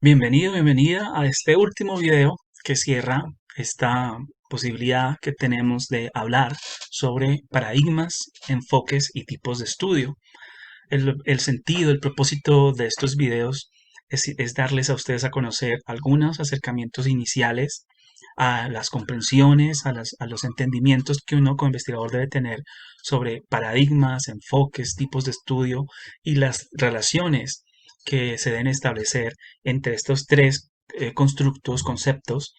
Bienvenido, bienvenida a este último video que cierra esta posibilidad que tenemos de hablar sobre paradigmas, enfoques y tipos de estudio. El sentido, el propósito de estos videos es darles a ustedes a conocer algunos acercamientos iniciales a las comprensiones, a los entendimientos que uno como investigador debe tener sobre paradigmas, enfoques, tipos de estudio y las relaciones que se deben establecer entre estos tres constructos, conceptos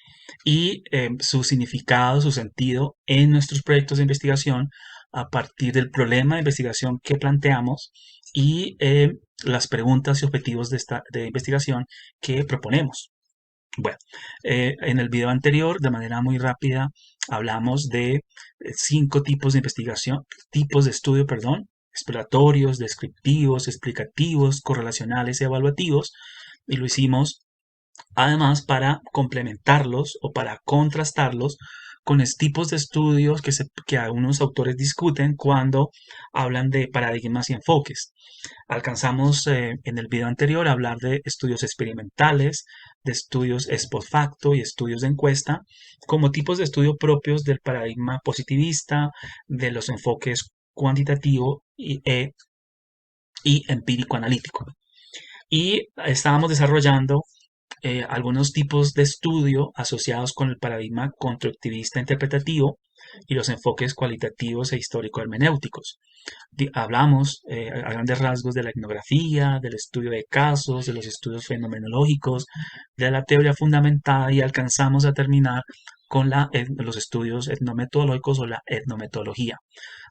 y su significado, su sentido en nuestros proyectos de investigación a partir del problema de investigación que planteamos y las preguntas y objetivos de investigación que proponemos. Bueno, en el video anterior, de manera muy rápida, hablamos de cinco tipos de investigación, tipos de estudio, perdón, exploratorios, descriptivos, explicativos, correlacionales y evaluativos, y lo hicimos además para complementarlos o para contrastarlos con tipos de estudios que algunos autores discuten cuando hablan de paradigmas y enfoques. Alcanzamos en el video anterior a hablar de estudios experimentales, de estudios ex post facto y estudios de encuesta, como tipos de estudio propios del paradigma positivista, de los enfoques cuantitativo y empírico analítico. Y estábamos desarrollando algunos tipos de estudio asociados con el paradigma constructivista interpretativo y los enfoques cualitativos e histórico-hermenéuticos. Hablamos a grandes rasgos de la etnografía, del estudio de casos, de los estudios fenomenológicos, de la teoría fundamentada y alcanzamos a terminar con los estudios etnometodológicos o la etnometodología.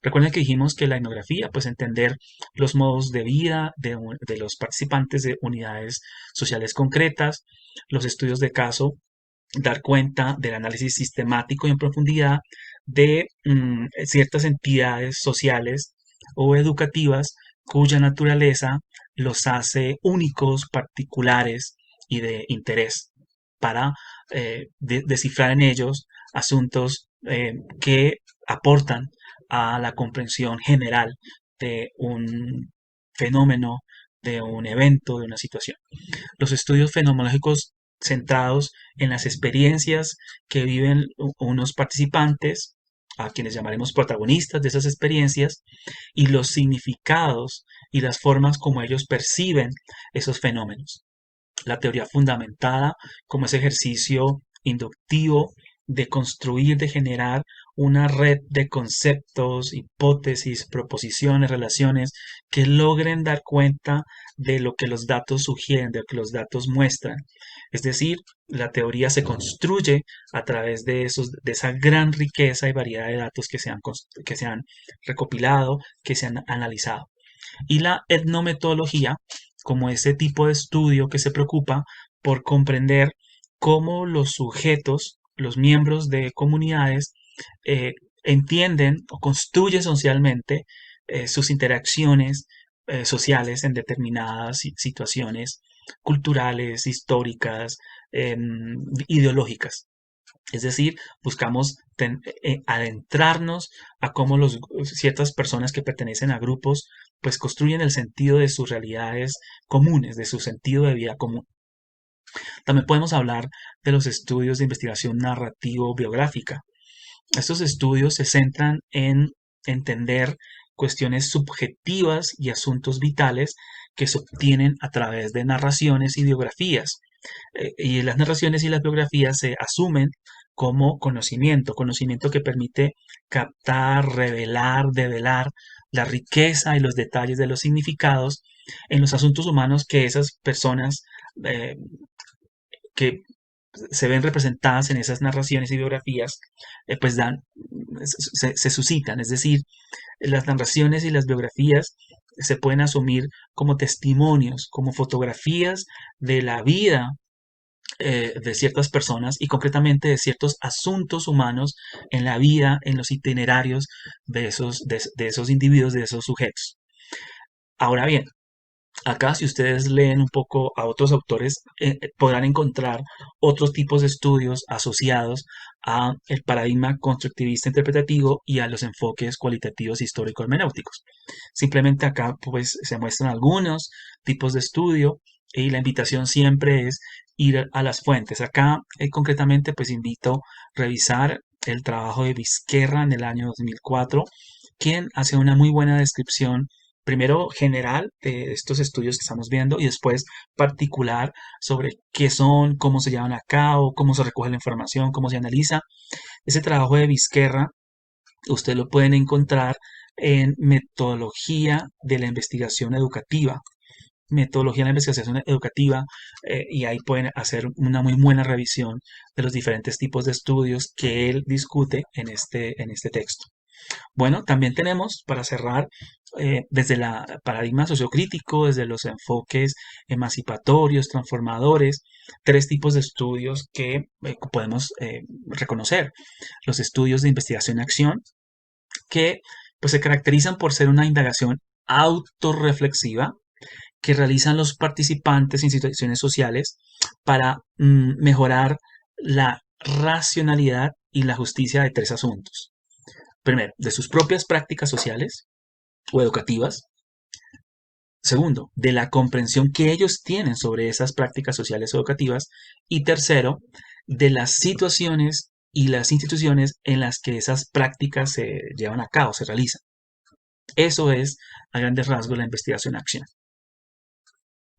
Recuerden que dijimos que la etnografía, pues entender los modos de vida de los participantes de unidades sociales concretas, los estudios de caso, dar cuenta del análisis sistemático y en profundidad de ciertas entidades sociales o educativas cuya naturaleza los hace únicos, particulares y de interés para descifrar en ellos asuntos que aportan a la comprensión general de un fenómeno, de un evento, de una situación. Los estudios fenomenológicos centrados en las experiencias que viven unos participantes, a quienes llamaremos protagonistas de esas experiencias, y los significados y las formas como ellos perciben esos fenómenos. La teoría fundamentada como ese ejercicio inductivo de construir, de generar una red de conceptos, hipótesis, proposiciones, relaciones que logren dar cuenta de lo que los datos sugieren, de lo que los datos muestran. Es decir, la teoría se construye a través de esa gran riqueza y variedad de datos que se han recopilado, que se han analizado. Y la etnometodología como ese tipo de estudio que se preocupa por comprender cómo los sujetos, los miembros de comunidades, entienden o construyen socialmente sus interacciones sociales en determinadas situaciones culturales, históricas, ideológicas. Es decir, buscamos adentrarnos a cómo ciertas personas que pertenecen a grupos pues construyen el sentido de sus realidades comunes, de su sentido de vida común. También podemos hablar de los estudios de investigación narrativo-biográfica. Estos estudios se centran en entender cuestiones subjetivas y asuntos vitales que se obtienen a través de narraciones y biografías. Y las narraciones y las biografías se asumen como conocimiento, conocimiento que permite captar, revelar, develar la riqueza y los detalles de los significados en los asuntos humanos que esas personas eh, que se ven representadas en esas narraciones y biografías, pues se suscitan. Es decir, las narraciones y las biografías se pueden asumir como testimonios, como fotografías de la vida de ciertas personas y concretamente de ciertos asuntos humanos en la vida, en los itinerarios de esos individuos, de esos sujetos. Ahora bien, acá, si ustedes leen un poco a otros autores, podrán encontrar otros tipos de estudios asociados a el paradigma constructivista interpretativo y a los enfoques cualitativos histórico-hermenéuticos. Simplemente acá pues se muestran algunos tipos de estudio y la invitación siempre es ir a las fuentes. Acá concretamente pues invito a revisar el trabajo de Vizquerra en el año 2004, quien hace una muy buena descripción, primero general de estos estudios que estamos viendo y después particular sobre qué son, cómo se llevan a cabo, cómo se recoge la información, cómo se analiza. Ese trabajo de Vizquerra usted lo pueden encontrar en metodología de la investigación educativa, metodología de la investigación educativa, y ahí pueden hacer una muy buena revisión de los diferentes tipos de estudios que él discute en este texto. Bueno, también tenemos, para cerrar, desde el paradigma sociocrítico, desde los enfoques emancipatorios, transformadores, tres tipos de estudios que podemos reconocer. Los estudios de investigación-acción, que pues, se caracterizan por ser una indagación autorreflexiva que realizan los participantes en situaciones sociales para mejorar la racionalidad y la justicia de tres asuntos. Primero, de sus propias prácticas sociales o educativas. Segundo, de la comprensión que ellos tienen sobre esas prácticas sociales o educativas. Y tercero, de las situaciones y las instituciones en las que esas prácticas se llevan a cabo, se realizan. Eso es, a grandes rasgos, la investigación-acción.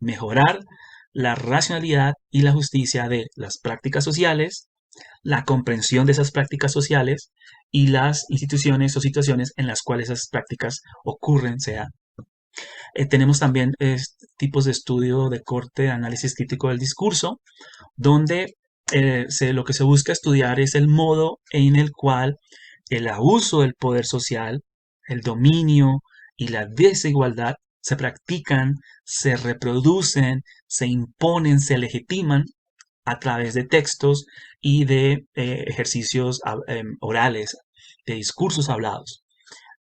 Mejorar la racionalidad y la justicia de las prácticas sociales, la comprensión de esas prácticas sociales y las instituciones o situaciones en las cuales esas prácticas ocurren, se dan. Tenemos también tipos de estudio de corte de análisis crítico del discurso, donde lo que se busca estudiar es el modo en el cual el abuso del poder social, el dominio y la desigualdad se practican, se reproducen, se imponen, se legitiman a través de textos y de ejercicios orales, de discursos hablados.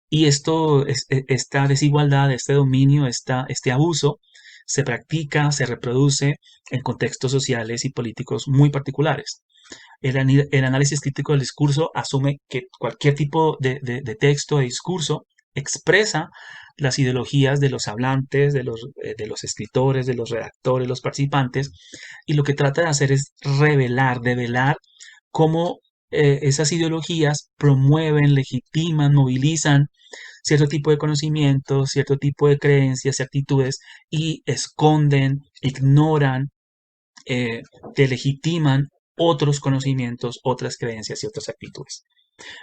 Y esta desigualdad, este dominio, este abuso, se practica, se reproduce en contextos sociales y políticos muy particulares. El análisis crítico del discurso asume que cualquier tipo de texto, de discurso, expresa las ideologías de los hablantes, de los escritores, de los redactores, los participantes, y lo que trata de hacer es revelar, develar cómo esas ideologías promueven, legitiman, movilizan cierto tipo de conocimientos, cierto tipo de creencias y actitudes y esconden, ignoran, eh, delegitiman otros conocimientos, otras creencias y otras actitudes.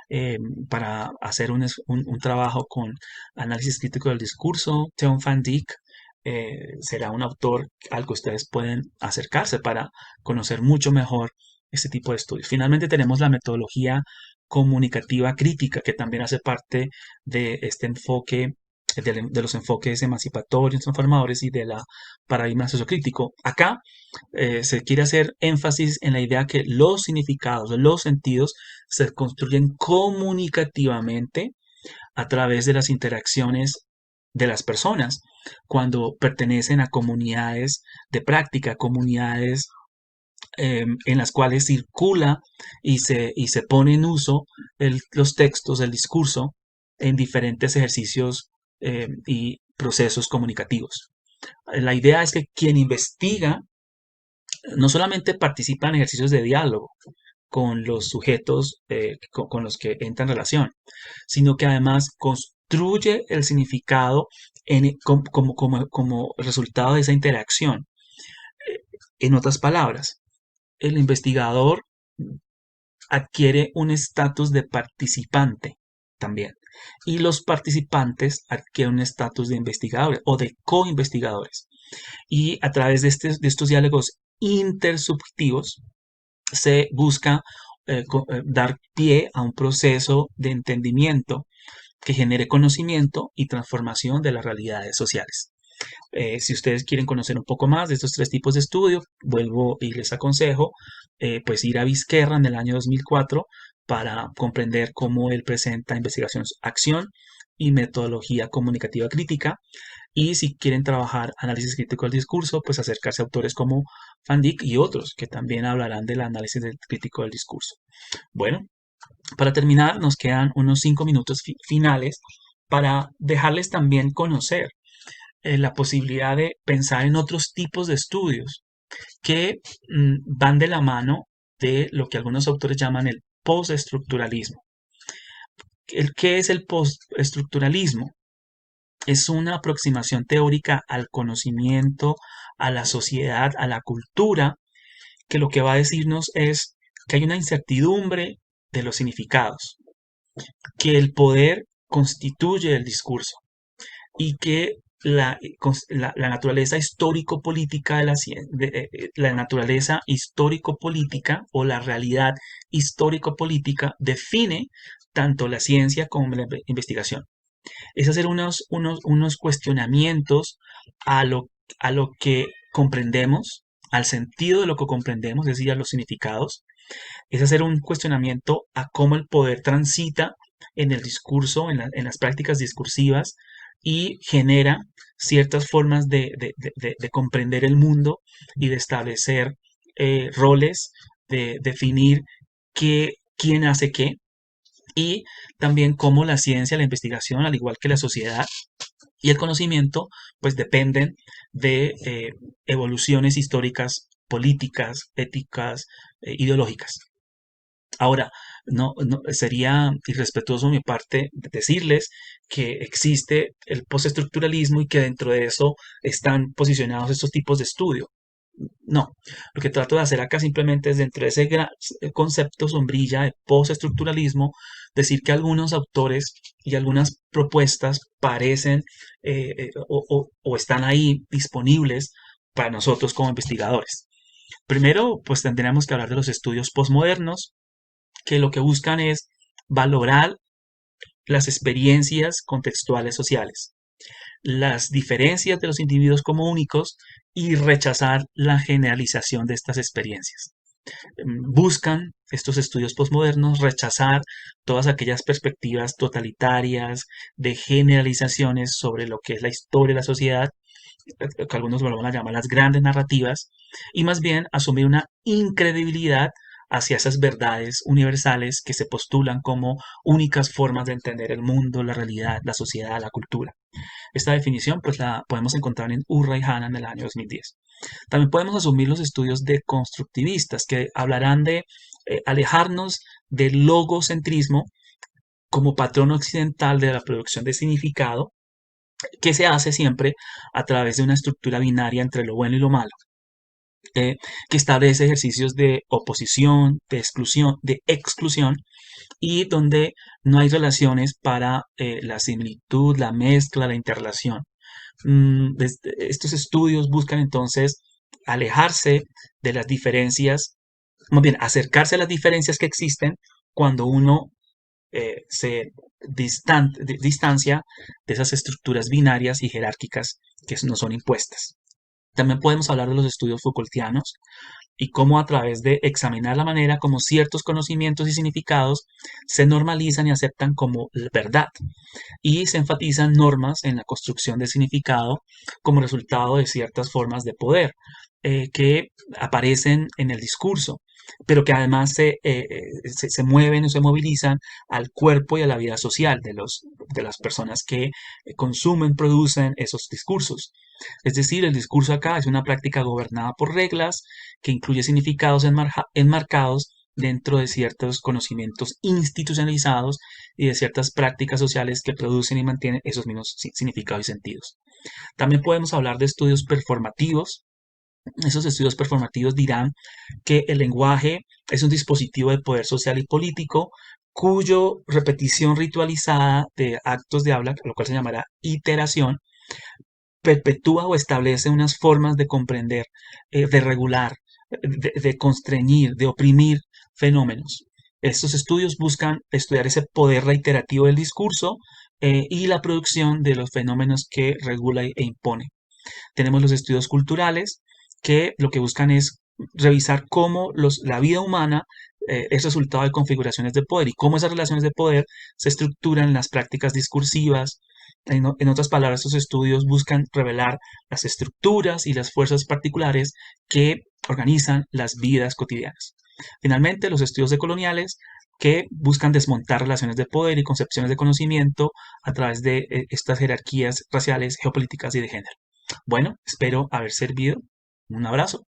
Eh, para hacer un trabajo con análisis crítico del discurso, Theon Van Dyck será un autor al que ustedes pueden acercarse para conocer mucho mejor este tipo de estudios. Finalmente tenemos la metodología comunicativa crítica, que también hace parte de este enfoque, de los enfoques emancipatorios, transformadores y de la paradigma sociocrítico. Acá se quiere hacer énfasis en la idea que los significados, los sentidos, se construyen comunicativamente a través de las interacciones de las personas cuando pertenecen a comunidades de práctica, comunidades en las cuales circula y se pone en uso los textos, el discurso en diferentes ejercicios y procesos comunicativos. La idea es que quien investiga no solamente participa en ejercicios de diálogo con los sujetos con los que entra en relación, sino que además construye el significado como resultado de esa interacción. En otras palabras, el investigador adquiere un estatus de participante también. Y los participantes adquieren un estatus de investigadores o de co-investigadores. Y a través de estos diálogos intersubjetivos se busca dar pie a un proceso de entendimiento que genere conocimiento y transformación de las realidades sociales. Si ustedes quieren conocer un poco más de estos tres tipos de estudio, vuelvo y les aconsejo pues ir a Vizquerra en el año 2004 para comprender cómo él presenta investigación, acción y metodología comunicativa crítica. Y si quieren trabajar análisis crítico del discurso, pues acercarse a autores como Van Dyck y otros que también hablarán del análisis crítico del discurso. Bueno, para terminar, nos quedan unos 5 minutos finales para dejarles también conocer la posibilidad de pensar en otros tipos de estudios que van de la mano de lo que algunos autores llaman el postestructuralismo. ¿Qué es el postestructuralismo? Es una aproximación teórica al conocimiento, a la sociedad, a la cultura, que lo que va a decirnos es que hay una incertidumbre de los significados, que el poder constituye el discurso y que la naturaleza histórico-política de la naturaleza histórico-política o la realidad histórico-política define tanto la ciencia como la investigación. Es hacer unos cuestionamientos a a lo que comprendemos, al sentido de lo que comprendemos, es decir, a los significados. Es hacer un cuestionamiento a cómo el poder transita en el discurso, en las prácticas discursivas y genera ciertas formas de comprender el mundo y de establecer roles, de definir quién hace qué, y también cómo la ciencia, la investigación, al igual que la sociedad y el conocimiento, pues dependen de evoluciones históricas, políticas, éticas, ideológicas. Ahora, sería irrespetuoso de mi parte decirles que existe el postestructuralismo y que dentro de eso están posicionados estos tipos de estudio. No, lo que trato de hacer acá simplemente es dentro de ese gran concepto sombrilla de postestructuralismo, decir que algunos autores y algunas propuestas parecen o están ahí disponibles para nosotros como investigadores. Primero, pues tendríamos que hablar de los estudios postmodernos, que lo que buscan es valorar las experiencias contextuales sociales, las diferencias de los individuos como únicos y rechazar la generalización de estas experiencias. Buscan estos estudios postmodernos rechazar todas aquellas perspectivas totalitarias de generalizaciones sobre lo que es la historia de la sociedad, que algunos lo van a llamar las grandes narrativas, y más bien asumir una incredibilidad hacia esas verdades universales que se postulan como únicas formas de entender el mundo, la realidad, la sociedad, la cultura. Esta definición pues la podemos encontrar en Urra y Hannah en el año 2010. También podemos asumir los estudios deconstructivistas que hablarán de alejarnos del logocentrismo como patrón occidental de la producción de significado que se hace siempre a través de una estructura binaria entre lo bueno y lo malo, que establece ejercicios de oposición, de exclusión y donde no hay relaciones para la similitud, la mezcla, la interrelación. Estos estudios buscan entonces alejarse de las diferencias, más bien acercarse a las diferencias que existen cuando uno se distancia de esas estructuras binarias y jerárquicas que nos son impuestas. También podemos hablar de los estudios Foucaultianos y cómo a través de examinar la manera como ciertos conocimientos y significados se normalizan y aceptan como verdad y se enfatizan normas en la construcción del significado como resultado de ciertas formas de poder que aparecen en el discurso, pero que además se mueven o se movilizan al cuerpo y a la vida social de las personas que consumen, producen esos discursos. Es decir, el discurso acá es una práctica gobernada por reglas que incluye significados enmarcados dentro de ciertos conocimientos institucionalizados y de ciertas prácticas sociales que producen y mantienen esos mismos significados y sentidos. También podemos hablar de estudios performativos. Esos estudios performativos dirán que el lenguaje es un dispositivo de poder social y político cuyo repetición ritualizada de actos de habla, lo cual se llamará iteración, perpetúa o establece unas formas de comprender, de regular, de constreñir, de oprimir fenómenos. Estos estudios buscan estudiar ese poder reiterativo del discurso y la producción de los fenómenos que regula e impone. Tenemos los estudios culturales que lo que buscan es revisar cómo la vida humana es resultado de configuraciones de poder y cómo esas relaciones de poder se estructuran en las prácticas discursivas. En otras palabras, estos estudios buscan revelar las estructuras y las fuerzas particulares que organizan las vidas cotidianas. Finalmente, los estudios decoloniales que buscan desmontar relaciones de poder y concepciones de conocimiento a través de estas jerarquías raciales, geopolíticas y de género. Bueno, espero haber servido. Un abrazo.